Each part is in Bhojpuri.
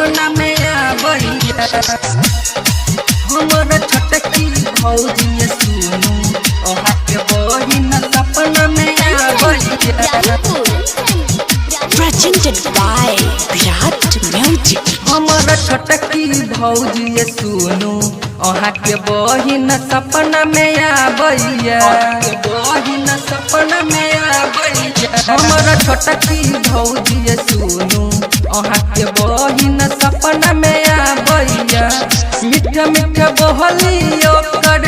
सपना में आबैया हमर छोटकी भौजी सुनु ओहा के बहिन सपना में आबैया Presented by Virat Music. हमर छोटकी भौजी सुनु ओहा के बहिन सपना में आबैया बहिन सपना में आबैया हमर छोटकी भौजी सुनु ओहा के बहिन सपना में आबैया मीठ मीठ बोहलियो कर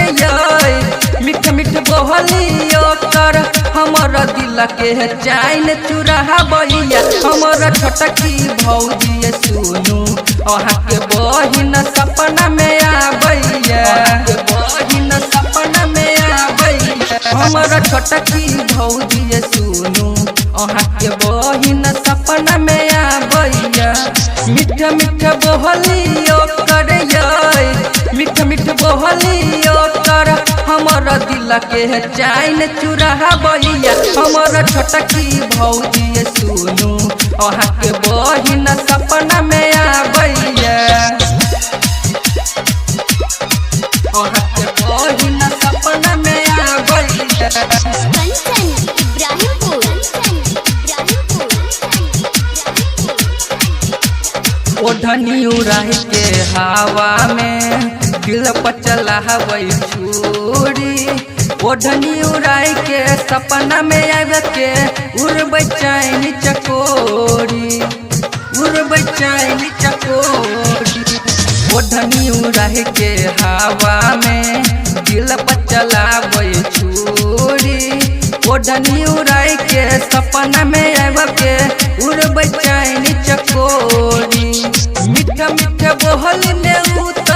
मीठ मीठ बोहलियो कर हमर दिल के चैन चुराबैया हमर छोटकी भौजी सुनु ओहा के बहिन सपना में आबैया बहिन सपना में आबैया हमर छोटकी भौजी सुनु ओहा के बहिन सपना में आबैया मीठ मीठ बोहलियो कर मीठ मीठ बोहलियो कर हमर दिल के चैन चुराबैया हमर छोटकी भौजी सुनु ओहा के बहिन सपना में आबैया ओहा के बहिन सपना में आबैया ओढ़नी उड़ाही के हवा में दिल पर चलाबै छुरी ओढ़नी उड़ाई के सपना में आब के उड़बै चैन चकोरी उड़बै चैन चकोरी ओढ़नी उड़ाही के हवा में दिल पर चलाबै छुरी ओढ़नी उड़ाई के सपना में आब के उड़बै चैन चकोरी मीठ मीठ बोहल में उत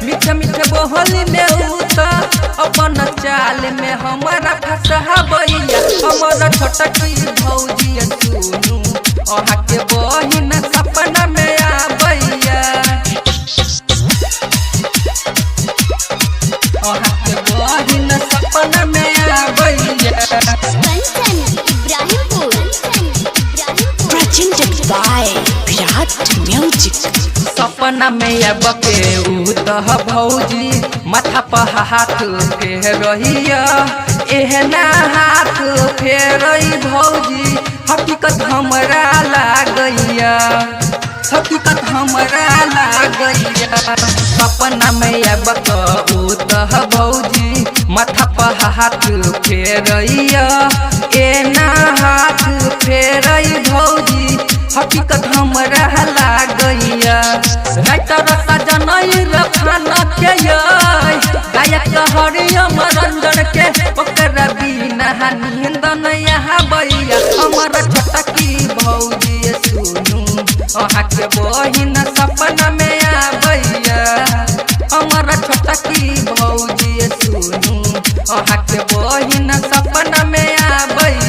मीठ मीठ बोहल में उत अपन चाल में हमारा फंसाबैया हमर छोटकी भौजी सुनु ओहा के बहिन सपना में आबैया ओहा के बहिन सपना में आबैया Presented by Virat Music. सपना में अब के उतह भौजी माथा पर हाथ फेरहिया एहना हाथ फेरई भौजी हकीकत हमरा लागैया हकीकत हमरा लागैया सपना में अब के उतह भौजी माथा पर हाथ फेरैया एना हाथ फेरई भौजी हकीकत हमरा लागैया राइटर सजनई रफान के गायक हरियम रंजन के ओकरा बिना नींद नहीं आबैया हमर छोटकी भौजी सुनु ओहा के बहिन सपना में आबैया हमर छोटकी भौजी सुनु ओहा के बहिन सपना में आबैया।